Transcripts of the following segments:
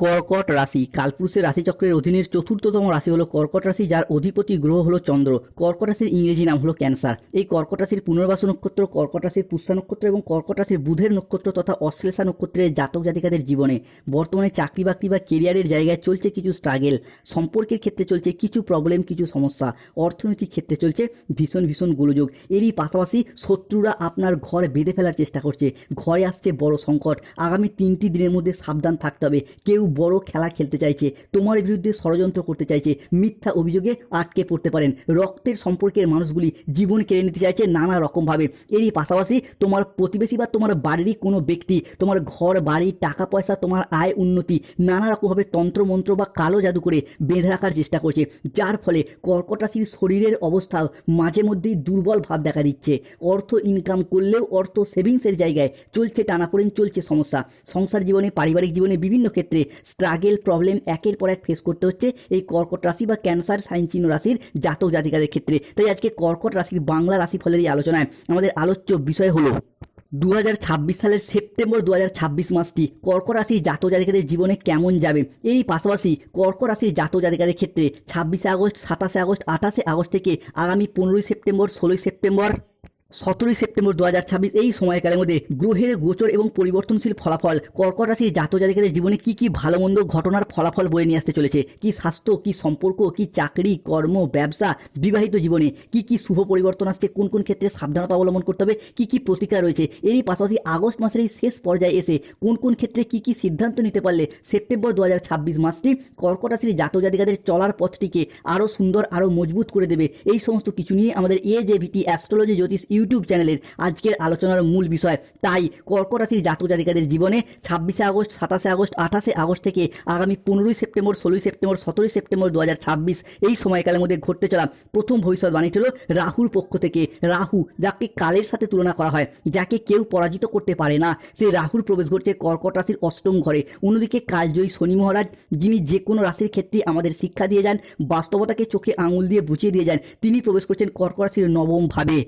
কর্কট রাশি কালপুরুষের রাশিচক্রের অধীনের চতুর্থতম রাশি হলো কর্কট রাশি, যার অধিপতি গ্রহ হলো চন্দ্র। কর্কট রাশির ইংরেজি নাম হলো ক্যান্সার। এই কর্কট রাশির পুনর্বাসু নক্ষত্র, কর্কট রাশির পুষ্যা নক্ষত্র এবং কর্কট রাশির বুধের নক্ষত্র তথা অশ্লেষা নক্ষত্রের জাতক জাতিকাদের জীবনে বর্তমানে চাকরি বাকরি বা কেরিয়ারের জায়গায় চলছে কিছু স্ট্রাগেল, সম্পর্কের ক্ষেত্রে চলছে কিছু প্রবলেম, কিছু সমস্যা, অর্থনৈতিক ক্ষেত্রে চলছে ভীষণ ভীষণ গোলযোগ। এরই পাশাপাশি শত্রুরা আপনার ঘর বেঁধে ফেলার চেষ্টা করছে, ঘরে আসছে বড় সংকট। আগামী 3টি দিনের মধ্যে সাবধান থাকতে হবে। কেউ বড় খেলা খেলতে চাইছে, তোমার বিরুদ্ধে ষড়যন্ত্র করতে চাইছে, মিথ্যা অভিযোগে আটকে পড়তে পারেন। রক্তের সম্পর্কের মানুষগুলি জীবন কেড়ে নিতে চাইছে নানা রকমভাবে। এরই পাশাপাশি তোমার প্রতিবেশী বা তোমার বাড়িরই কোনো ব্যক্তি তোমার ঘর বাড়ি টাকা পয়সা তোমার আয় উন্নতি নানা রকমভাবে তন্ত্রমন্ত্র বা কালো জাদু করে বেঁধে রাখার চেষ্টা করছে, যার ফলে কর্কট রাশির শরীরের অবস্থা মাঝে মধ্যেই দুর্বল ভাব দেখা দিচ্ছে। অর্থ ইনকাম করলেও অর্থ সেভিংসের জায়গায় চলছে টানাপোড়েন, চলছে সমস্যা। সংসার জীবনে পারিবারিক জীবনে বিভিন্ন ক্ষেত্রে স্ট্রাগেল প্রবলেম একের পর এক ফেস করতে হচ্ছে এই কর্কট রাশি বা ক্যান্সার সাইন চিহ্ন রাশির জাতক জাতিকাদের ক্ষেত্রে। তাই আজকে কর্কট রাশির বাংলা রাশিফলের এই আলোচনায় আমাদের আলোচ্য বিষয় হলো 2026 সালের সেপ্টেম্বর 2026 মাসটি কর্কট রাশির জাতক জাতিকাদের জীবনে কেমন যাবে। এরই পাশাপাশি কর্কট রাশির জাতক জাতিকাদের ক্ষেত্রে 26শে আগস্ট, 27শে আগস্ট, 28শে আগস্ট থেকে আগামী 15ই সেপ্টেম্বর, 16ই সেপ্টেম্বর, 17ই সেপ্টেম্বর 2026 এই সময়কালের মধ্যে গ্রহের গোচর এবং পরিবর্তনশীল ফলাফল কর্কট রাশির জাতক জাতিকাদের জীবনে কি কি ভালো মন্দ ঘটনার ফলাফল বয়ে নিয়ে আসতে চলেছে। কি স্বাস্থ্য, কি সম্পর্ক, কি চাকরি, কর্ম, ব্যবসা, বিবাহিত জীবনে কি কি শুভ পরিবর্তন আসছে, কোন কোন ক্ষেত্রে সাবধানতা অবলম্বন করতে হবে, কি কি প্রতিকার রয়েছে। এরই পাশাপাশি আগস্ট মাসের এই শেষ পর্যায়ে এসে কোন কোন ক্ষেত্রে কি কি সিদ্ধান্ত নিতে পারলে সেপ্টেম্বর 2026 মাসটি কর্কট রাশির জাতক জাতিকাদের চলার পথটিকে আরও সুন্দর আরও মজবুত করে দেবে। এই সমস্ত কিছু নিয়ে আমাদের AJVT অ্যাস্ট্রোলজি জ্যোতিষ ইউটিউব চ্যানেলের আজকের আলোচনার মূল বিষয়। তাই কর্কট রাশির জাতক জাতিকাদের জীবনে 26শে আগস্ট, 27শে আগস্ট, 28শে আগস্ট থেকে আগামী 15ই সেপ্টেম্বর, 16ই সেপ্টেম্বর, 17ই সেপ্টেম্বর 2026 এই সময়কালের মধ্যে ঘটতে চলা প্রথম ভবিষ্যৎবাণীটি হলো রাহুর পক্ষ থেকে। রাহু, যাকে কালের সাথে তুলনা করা হয়, যাকে কেউ পরাজিত করতে পারে না, সেই রাহুর প্রবেশ ঘটছে কর্কট রাশির অষ্টম ঘরে। অন্যদিকে কালজয়ী শনি মহারাজ, যিনি যে কোনো রাশির ক্ষেত্রে আমাদের শিক্ষা দিয়ে যান, বাস্তবতাকে চোখে আঙুল দিয়ে বুঝিয়ে দিয়ে যান, তিনি প্রবেশ করছেন কর্কট রাশির নবম ভাবে।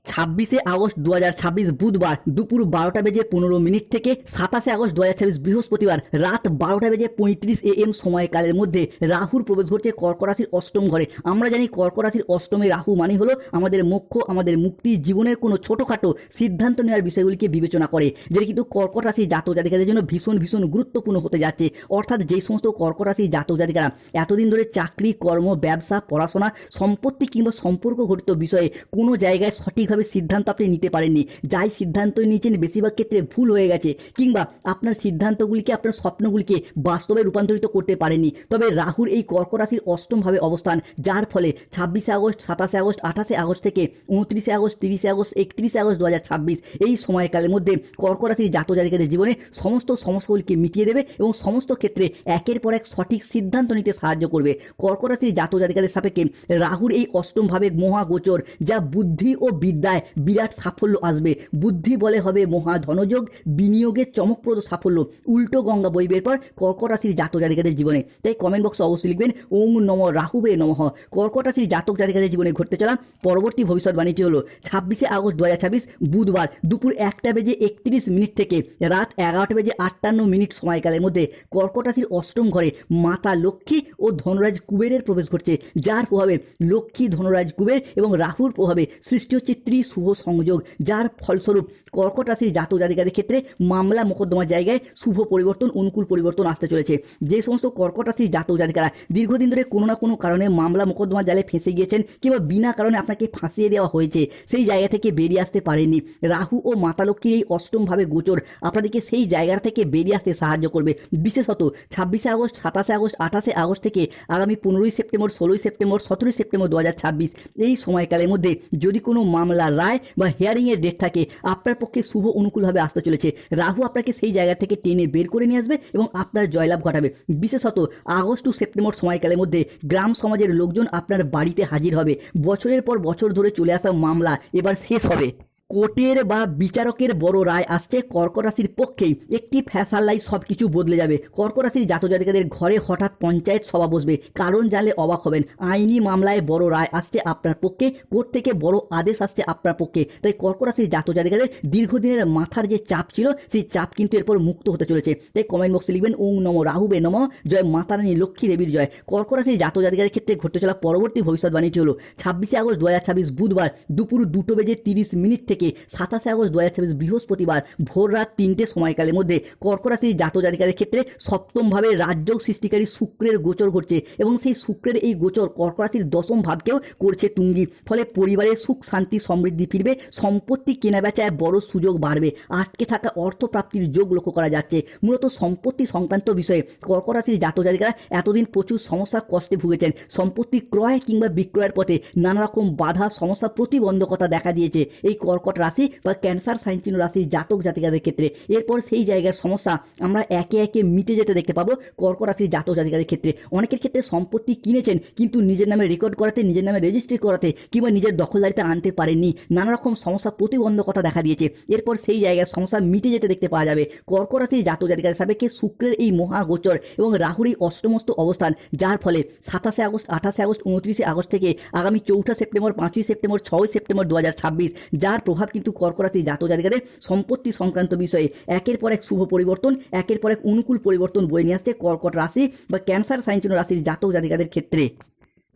26শে আগস্ট 2026 বুধবার দুপুর 12:15 থেকে 27শে আগস্ট 2026 বৃহস্পতিবার রাত 12:35 AM সময়কালের মধ্যে রাহুর প্রবেশ ঘটছে কর্কট রাশির অষ্টম ঘরে। আমরা জানি কর্কট রাশির অষ্টমে রাহু মানে হলো আমাদের মোক্ষ, আমাদের মুক্তি, জীবনের কোনো ছোটোখাটো সিদ্ধান্ত নেওয়ার বিষয়গুলিকে বিবেচনা করে, যেটা কিন্তু কর্কট রাশির জাতক জাতিকাদের জন্য ভীষণ ভীষণ গুরুত্বপূর্ণ হতে যাচ্ছে। অর্থাৎ যেই সমস্ত কর্কট রাশির জাতক জাতিকারা এতদিন ধরে চাকরি, কর্ম, ব্যবসা, পড়াশোনা, সম্পত্তি কিংবা সম্পর্ক ঘটিত বিষয়ে কোনো জায়গায় সঠিকভাবে সিদ্ধান্ত আপনি নিতে পারেননি, যাই সিদ্ধান্ত নিয়েছেন বেশিরভাগ ক্ষেত্রে ভুল হয়ে গেছে, কিংবা আপনার সিদ্ধান্তগুলিকে, আপনার স্বপ্নগুলিকে বাস্তবে রূপান্তরিত করতে পারেননি। তবে রাহুর এই কর্কট রাশির অষ্টমভাবে অবস্থান, যার ফলে 26শে আগস্ট, 27শে আগস্ট, 28শে আগস্ট থেকে 29শে আগস্ট, 30শে আগস্ট, 31শে আগস্ট 2026 এই সময়কালের মধ্যে কর্কট রাশির জাতক জাতিকাদের জীবনে সমস্ত সমস্যাগুলিকে মিটিয়ে দেবে এবং সমস্ত ক্ষেত্রে একের পর এক সঠিক সিদ্ধান্ত নিতে সাহায্য করবে। কর্কট রাশির জাতক জাতিকাদের সাপেক্ষে রাহুর এই অষ্টমভাবে মহাগোচর, যা বুদ্ধি ও বিদ্যায় বিরাট সাফল্য আসবে। বুদ্ধি বলে হবে মহা ধনযোগ, বিনিয়োগের চমকপ্রদ সাফল্য উল্টো গঙ্গা বইবে এরপর কর্কট রাশির জাতক জাতিকাদের জীবনে। তাই কমেন্ট বক্সে অবশ্যই লিখবেন ওং নম রাহুবে নমঃ। কর্কট রাশির জাতক জাতিকাদের জীবনে ঘটতে চলা পরবর্তী ভবিষ্যৎবাণীটি হলো 26শে আগস্ট 2026 বুধবার দুপুর 1:31 থেকে রাত 11:58 সময়কালের মধ্যে কর্কট রাশির অষ্টম ঘরে মাতা লক্ষ্মী ও ধনরাজ কুবেরের প্রবেশ ঘটছে, যার প্রভাবে লক্ষ্মী, ধনরাজ, কুবের এবং রাহুর প্রভাবে সৃষ্টি হচ্ছে শুভ সংযোগ, যার ফলস্বরূপ কর্কট রাশির জাতক জাতিকাদের ক্ষেত্রে মামলা মোকদ্দমার জায়গায় শুভ পরিবর্তন, অনুকূল পরিবর্তন আসতে চলেছে। যে সমস্ত কর্কট রাশির জাতক জাতিকারা দীর্ঘদিন ধরে কোনো না কোনো কারণে মামলা মোকদ্দমার জালে ফেঁসে গিয়েছেন কিংবা বিনা কারণে আপনাকে ফাঁসিয়ে দেওয়া হয়েছে, সেই জায়গা থেকে বেরিয়ে আসতে পারেননি, রাহু ও মাতা লক্ষ্মীর এই অষ্টমভাবে গোচর আপনাদেরকে সেই জায়গা থেকে বেরিয়ে আসতে সাহায্য করবে। বিশেষত 26শে আগস্ট, 27শে আগস্ট, 28শে আগস্ট থেকে আগামী 15ই সেপ্টেম্বর, 16ই সেপ্টেম্বর, 17ই সেপ্টেম্বর 2026 এই সময়কালের মধ্যে যদি কোনো মামলা রায় বা হিয়ারিংয়ের ডেট থাকে, আপনার পক্ষে শুভ অনুকূলভাবে আসতে চলেছে। রাহু আপনাকে সেই জায়গা থেকে টেনে বের করে নিয়ে আসবে এবং আপনার জয়লাভ ঘটাবে। বিশেষত আগস্ট টু সেপ্টেম্বর সময়কালের মধ্যে গ্রাম সমাজের লোকজন আপনার বাড়িতে হাজির হবে। বছরের পর বছর ধরে চলে আসা মামলা এবার শেষ হবে। কোর্টের বা বিচারকের বড় রায় আসছে কর্কট রাশির পক্ষেই। একটি ফ্যাসাল্লাই সব কিছু বদলে যাবে। কর্কট রাশির জাতক জাতিকাদের ঘরে হঠাৎ পঞ্চায়েত সভা বসবে, কারণ জানলে অবাক হবেন। আইনি মামলায় বড় রায় আসছে আপনার পক্ষে, কোর্ট থেকে বড় আদেশ আসছে আপনার পক্ষে। তাই কর্কট রাশির জাতক জাতিকাদের দীর্ঘদিনের মাথার যে চাপ ছিল, সেই চাপ কিন্তু এরপর মুক্ত হতে চলেছে। তাই কমেন্ট বক্সে লিখবেন ওং নমো রাহুবে নমঃ, জয় মাতা রানী লক্ষ্মী দেবীর জয়। কর্কট রাশির জাতক জাতিকাদের ক্ষেত্রে ঘটতে চলা পরবর্তী ভবিষ্যৎবাণীটি হলো 26শে আগস্ট 2026 বুধবার দুপুর 2:30 থেকে 27শে আগস্ট 2026 বৃহস্পতিবার ভোর রাত 3টে সময়কালের মধ্যে কর্কট রাশির জাতক জাতিকাদের ক্ষেত্রে সপ্তমভাবে রাজযোগ সৃষ্টিকারী শুক্রের গোচর ঘটছে, এবং সেই শুক্রের এই গোচর কর্কট রাশির দশম ভাবকেও করছে তুঙ্গি। ফলে পরিবারে সুখ শান্তি সমৃদ্ধি ফিরবে, সম্পত্তি কেনাবেচায় বড় সুযোগ বাড়বে, আটকে থাকা অর্থ প্রাপ্তির যোগ লক্ষ্য করা যাচ্ছে। মূলত সম্পত্তি সংক্রান্ত বিষয়ে কর্কট রাশির জাতক জাতিকারা এতদিন প্রচুর সমস্যা কষ্টে ভুগেছেন। সম্পত্তি ক্রয় কিংবা বিক্রয়ের পথে নানা রকম বাধা সমস্যা প্রতিবন্ধকতা দেখা দিয়েছে এই কর্কট রাশি বা ক্যান্সার সাইন চিহ্ন রাশির জাতক জাতিকাদের ক্ষেত্রে। এরপর সেই জায়গার সমস্যা আমরা একে একে মিটে যেতে দেখতে পাবো কর্কট রাশির জাতক জাতিকাদের ক্ষেত্রে। অনেকের ক্ষেত্রে সম্পত্তি কিনেছেন কিন্তু নিজের নামে রেকর্ড করাতে, নিজের নামে রেজিস্ট্রি করাতে কিংবা নিজের দখলদারিতে আনতে পারেননি, নানা রকম সমস্যা প্রতিবন্ধকতা দেখা দিয়েছে। এরপর সেই জায়গার সমস্যা মিটে যেতে দেখতে পাওয়া যাবে কর্কট রাশির জাতক জাতিকাদের সাপেক্ষে শুক্রের এই মহাগোচর এবং রাহুর এই অষ্টমস্ত অবস্থান, যার ফলে 27শে আগস্ট 28শে আগস্ট 29শে আগস্ট থেকে আগামী 4ঠা সেপ্টেম্বর 5ই সেপ্টেম্বর 6ই সেপ্টেম্বর 2026, যার প্রভাব কিন্তু কর্কট রাশির জাতক জাতিকাদের সম্পত্তি সংক্রান্ত বিষয়ে একের পর এক শুভ পরিবর্তন, একের পর এক অনুকূল পরিবর্তন বয়ে নিয়ে আসছে কর্কট রাশি বা ক্যান্সার সাইন চিহ্ন রাশির জাতক জাতিকাদের ক্ষেত্রে।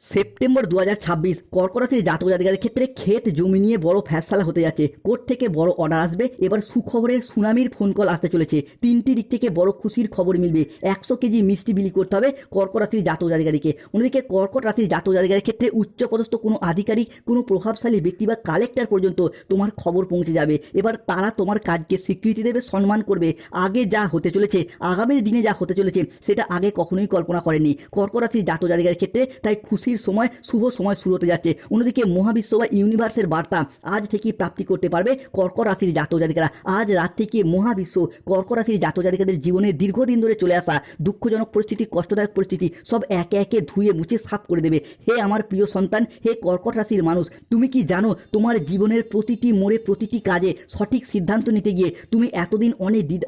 সেপ্টেম্বর 2026 কর্কট রাশির জাতক জাতিকাদের ক্ষেত্রে ক্ষেত জমি নিয়ে বড় ফ্যাসলা হতে যাচ্ছে। কোর্ট থেকে বড় অর্ডার আসবে। এবার সুখবরের সুনামির ফোন কল আসতে চলেছে। 3টি দিক থেকে বড় খুশির খবর মিলবে। 100 কেজি মিষ্টি বিলি করতে হবে কর্কট রাশির জাতক জাতিকাদেরকে। অন্যদিকে কর্কট রাশির জাতক জাতিকাদের ক্ষেত্রে উচ্চপদস্থ কোনো আধিকারিক, কোনো প্রভাবশালী ব্যক্তি বা কালেক্টর পর্যন্ত তোমার খবর পৌঁছে যাবে। এবার তারা তোমার কাজকে স্বীকৃতি দেবে, সম্মান করবে। আগে যা হতে চলেছে, আগামী দিনে যা হতে চলেছে, সেটা আগে কখনোই কল্পনা করেনি কর্কট রাশির জাতক জাতিকাদের ক্ষেত্রে। তাই খুশির সময়, শুভ সময় শুরু হতে যাচ্ছে। অন্যদিকে মহাবিশ্ব বা ইউনিভার্সের বার্তা আজ থেকেই প্রাপ্তি করতে পারবে কর্কট রাশির জাতক জাতিকারা। আজ রাত থেকে মহাবিশ্ব কর্কট রাশির জাতক জাতিকাদের জীবনে দীর্ঘদিন ধরে চলে আসা দুঃখজনক পরিস্থিতি, কষ্টদায়ক পরিস্থিতি সব একে একে ধুয়ে মুছে সাফ করে দেবে। হে আমার প্রিয় সন্তান, হে কর্কট রাশির মানুষ, তুমি কি জানো তোমার জীবনের প্রতিটি মোড়ে, প্রতিটি কাজে সঠিক সিদ্ধান্ত নিতে গিয়ে তুমি এতদিন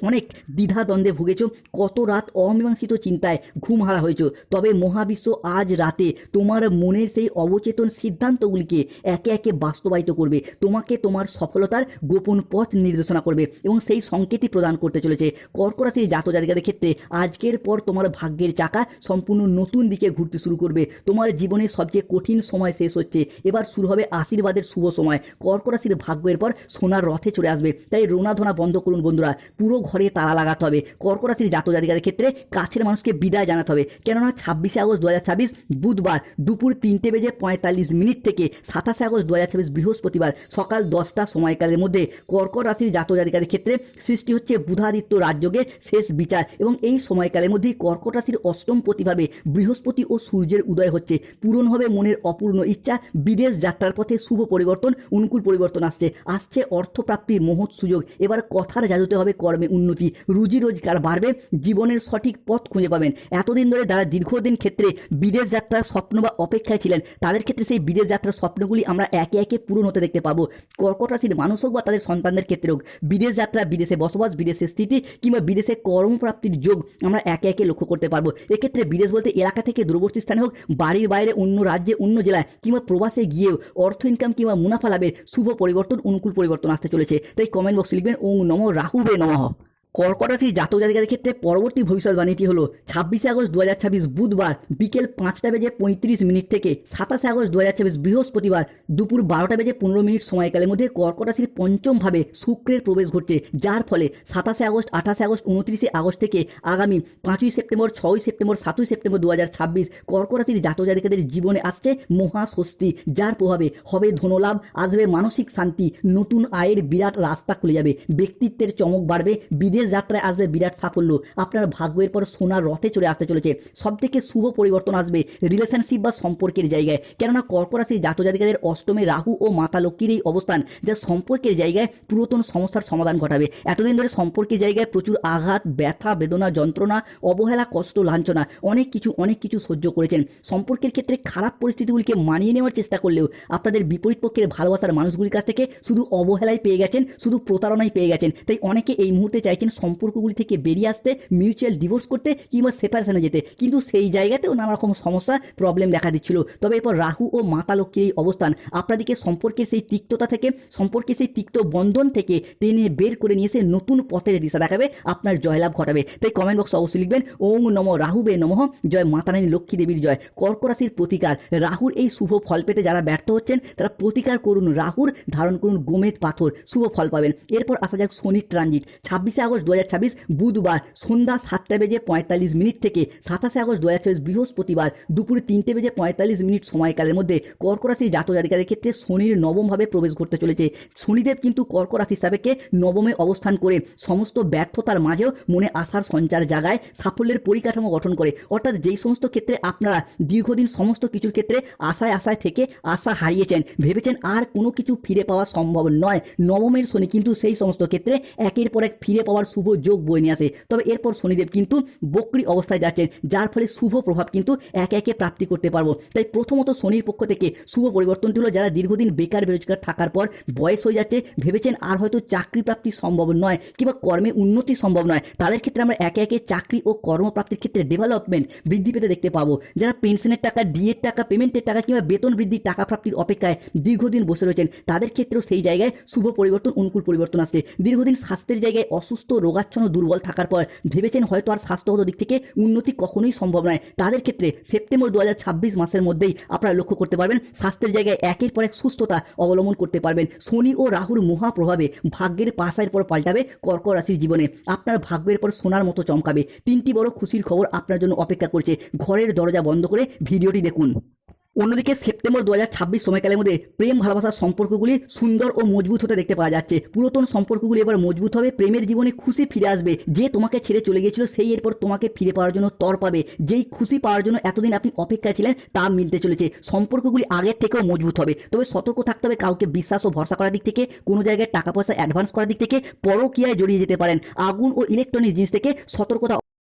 অনেক দ্বিধাদ্বন্দ্বে ভুগেছো, কত রাত অমীমাংসিত চিন্তায় ঘুমহারা হয়েছো। তবে মহাবিশ্ব আজ রাতে তোমার মনের সেই অবচেতন সিদ্ধান্তগুলিকে একে একে বাস্তবায়িত করবে। তোমাকে তোমার সফলতার গোপন পথ নির্দেশনা করবে এবং সেই সংকেতই প্রদান করতে চলেছে কর্কট রাশির জাতক জাতিকাদের ক্ষেত্রে। আজকের পর তোমার ভাগ্যের চাকা সম্পূর্ণ নতুন দিকে ঘুরতে শুরু করবে। তোমার জীবনের সবচেয়ে কঠিন সময় শেষ হচ্ছে, এবার শুরু হবে আশীর্বাদের শুভ সময়। কর্কট রাশির ভাগ্যের পর সোনার রথে চলে আসবে। তাই রোনাধনা বন্ধ করুন বন্ধুরা, পুরো ঘরে তালা লাগাতে হবে। কর্কট রাশির জাতক জাতিকাদের ক্ষেত্রে কাছের মানুষকে বিদায় জানাতে হবে, কেননা 26শে আগস্ট 2026 বুধবার দুপুর 3:45 থেকে 27শে আগস্ট 2026 বৃহস্পতিবার সকাল 10টা সময়কালের মধ্যে কর্কট রাশির জাতক জাতিকাদের ক্ষেত্রে সৃষ্টি হচ্ছে বুধাদিত্য রাজযোগের শেষ বিচার, এবং এই সময়কালের মধ্যেই কর্কট রাশির অষ্টম প্রতিভাবে বৃহস্পতি ও সূর্যের উদয় হচ্ছে। পূরণ হবে মনের অপূর্ণ ইচ্ছা। বিদেশ যাত্রার পথে শুভ পরিবর্তন, অনুকূল পরিবর্তন আসছে অর্থপ্রাপ্তির মহৎ সুযোগ। এবার কথার জাদুতে হবে কর্মে উন্নতি, রুজি রোজগার বাড়বে, জীবনের সঠিক পথ খুঁজে পাবেন। এতদিন ধরে যারা দীর্ঘদিন ক্ষেত্রে বিদেশ যাত্রার স্বপ্ন বা অপেক্ষায় ছিলেন, তাদের ক্ষেত্রে সেই বিদেশ যাত্রার স্বপ্নগুলি আমরা একে একে পূরণ হতে দেখতে পাবো। কর্কট রাশির মানুষ হোক বা তাদের সন্তানদের ক্ষেত্রে হোক, বিদেশ যাত্রা, বিদেশে বসবাস, বিদেশে স্থিতি কিংবা বিদেশে কর্মপ্রাপ্তির যোগ আমরা একে একে লক্ষ্য করতে পারবো। এক্ষেত্রে বিদেশ বলতে এলাকা থেকে দূরবর্তী স্থানে হোক, বাড়ির বাইরে অন্য রাজ্যে, অন্য জেলায় কিংবা প্রবাসে গিয়েও অর্থ ইনকাম কিংবা মুনাফা লাভের শুভ পরিবর্তন, অনুকূল পরিবর্তন আসতে চলেছে। তাই কমেন্ট বক্সে লিখবেন ওং নমো রাহুবে নমঃ। কর্কট রাশির জাতক জাতিকাদের ক্ষেত্রে পরবর্তী ভবিষ্যৎবাণীটি হলো 26শে আগস্ট 2026 বুধবার বিকেল 5:35 থেকে 27শে আগস্ট 2026 বৃহস্পতিবার দুপুর 12:15 সময়কালের মধ্যে কর্কট রাশির পঞ্চম ভাবে শুক্রের প্রবেশ ঘটছে, যার ফলে 27শে আগস্ট 28শে আগস্ট 29শে আগস্ট থেকে আগামী 5ই সেপ্টেম্বর 6ই সেপ্টেম্বর 7ই সেপ্টেম্বর 2026 কর্কট রাশির জাতক জাতিকাদের জীবনে আসছে মহাস্বস্তি, যার প্রভাবে হবে ধনলাভ, আসবে মানসিক শান্তি, নতুন আয়ের বিরাট রাস্তা খুলে যাবে, ব্যক্তিত্বের চমক বাড়বে, বিদেশ বিজনেস যাত্রায় আসবে বিরাট সাফল্য, আপনার ভাগ্যের পর সোনার রথে চলে আসতে চলেছে। সবথেকে শুভ পরিবর্তন আসবে রিলেশনশিপ বা সম্পর্কের জায়গায়, কেননা কর্কট রাশির জাতজাতিকাদের অষ্টমে রাহু ও মাতা লক্ষ্মীর এই অবস্থান যা সম্পর্কের জায়গায় পুরাতন সমস্যার সমাধান ঘটাবে। এতদিন ধরে সম্পর্কের জায়গায় প্রচুর আঘাত, ব্যথা, বেদনা, যন্ত্রণা, অবহেলা, কষ্ট, লাঞ্ছনা অনেক কিছু সহ্য করেছেন। সম্পর্কের ক্ষেত্রে খারাপ পরিস্থিতিগুলিকে মানিয়ে নেওয়ার চেষ্টা করলেও আপনাদের বিপরীত পক্ষের ভালোবাসার মানুষগুলির কাছ থেকে শুধু অবহেলাই পেয়ে গেছেন, শুধু প্রতারণাই পেয়ে গেছেন। তাই অনেকে এই মুহূর্তে চাইছেন সম্পর্কগুলি থেকে বেরিয়ে আসতে, মিউচুয়াল ডিভোর্স করতে কিংবা সেপারেশনে যেতে, কিন্তু সেই জায়গাতেও নানা রকম সমস্যা প্রবলেম দেখা দিচ্ছিল। তবে এরপর রাহু ও মাতা লক্ষ্মীর এই অবস্থান আপনাদেরকে সম্পর্কের সেই তিক্ততা থেকে, সম্পর্কের সেই তিক্ত বন্ধন থেকে টেনে বের করে নিয়ে এসে নতুন পথের দিশা দেখাবে, আপনার জয়লাভ ঘটাবে। তাই কমেন্ট বক্সে অবশ্যই লিখবেন ওং নমঃ রাহুবে নমঃ, জয় মাতা রানী লক্ষ্মী দেবীর জয়। কর্কট রাশির প্রতিকার, রাহুর এই শুভ ফল পেতে যারা ব্যর্থ হচ্ছেন তারা প্রতিকার করুন রাহুর, ধারণ করুন গোমেদ পাথর, শুভ ফল পাবেন। এরপর আসা যাক শনির ট্রানজিট। 26শে আগস্ট 2026 বুধবার সন্ধ্যা 7:45 থেকে 27শে আগস্ট 2026 বৃহস্পতিবার দুপুরে 3:45 সময়কালের মধ্যে কর্কট রাশির জাতজাতিকাদের ক্ষেত্রে শনির নবমভাবে প্রবেশ করতে চলেছে। শনিদেব কিন্তু কর্কট রাশির সাপেক্ষে নবমে অবস্থান করে সমস্ত ব্যর্থতার মাঝেও মনে আশার সঞ্চার জাগায়, সাফল্যের পরিকাঠামো গঠন করে। অর্থাৎ যেই সমস্ত ক্ষেত্রে আপনারা দীর্ঘদিন সমস্ত কিছুর ক্ষেত্রে আশায় থেকে আশা হারিয়েছেন, ভেবেছেন আর কোনো কিছু ফিরে পাওয়া সম্ভব নয়, নবমের শনি কিন্তু সেই সমস্ত ক্ষেত্রে একের পর এক ফিরে পাওয়ার শুভ যোগ বয়ে নিয়ে আসে। তবে এরপর শনিদেব কিন্তু বক্রী অবস্থায় যাচ্ছেন, যার ফলে শুভ প্রভাব কিন্তু একে একে প্রাপ্তি করতে পারবো। তাই প্রথমত শনির পক্ষ থেকে শুভ পরিবর্তনটি হলো, যারা দীর্ঘদিন বেকার বেরোজগার থাকার পর বয়স হয়ে যাচ্ছে, ভেবেছেন আর হয়তো চাকরি প্রাপ্তি সম্ভব নয় কিংবা কর্মে উন্নতি সম্ভব নয়, তাদের ক্ষেত্রে আমরা একে একে চাকরি ও কর্মপ্রাপ্তির ক্ষেত্রে ডেভেলপমেন্ট বৃদ্ধি পেতে দেখতে পাবো। যারা পেনশনের টাকা, ডিএর টাকা, পেমেন্টের টাকা কিংবা বেতন বৃদ্ধির টাকা প্রাপ্তির অপেক্ষায় দীর্ঘদিন বসে রয়েছেন, তাদের ক্ষেত্রেও সেই জায়গায় শুভ পরিবর্তন, অনুকূল পরিবর্তন আসছে। দীর্ঘদিন স্বাস্থ্যের জায়গায় অসুস্থ, রোগাচ্ছন্ন, দুর্বল থাকার পর ভেবেছেন হয়তো আর স্বাস্থ্যগত দিক থেকে উন্নতি কখনোই সম্ভব নয়, তাদের ক্ষেত্রে সেপ্টেম্বর 2026 মাসের মধ্যেই আপনারা লক্ষ্য করতে পারবেন স্বাস্থ্যের জায়গায় একের পর এক সুস্থতা অবলম্বন করতে পারবেন। শনি ও রাহুর মহাপ্রভাবে ভাগ্যের পাশার পর পাল্টাবে কর্কট রাশির জীবনে, আপনার ভাগ্যের পর সোনার মতো চমকাবে। 3টি বড় খুশির খবর আপনার জন্য অপেক্ষা করছে, ঘরের দরজা বন্ধ করে ভিডিওটি দেখুন। অন্যদিকে সেপ্টেম্বর 2026 সময়কালের মধ্যে প্রেম ভালোবাসার সম্পর্কগুলি সুন্দর ও মজবুত হতে দেখতে পাওয়া যাচ্ছে। পুরাতন সম্পর্কগুলি এবার মজবুত হবে, প্রেমের জীবনে খুশি ফিরে আসবে। যে তোমাকে ছেড়ে চলে গিয়েছিল সেই এরপর তোমাকে ফিরে পাওয়ার জন্য তর পাবে, যেই খুশি পাওয়ার জন্য এতদিন আপনি অপেক্ষায় ছিলেন তা মিলতে চলেছে। সম্পর্কগুলি আগের থেকেও মজবুত হবে, তবে সতর্ক থাকতে হবে কাউকে বিশ্বাস ও ভরসা করার দিক থেকে, কোনো জায়গায় টাকা পয়সা অ্যাডভান্স করার দিক থেকে, পরকীয়ায় জড়িয়ে যেতে পারেন। আগুন ও ইলেকট্রনিক জিনিস থেকে সতর্কতা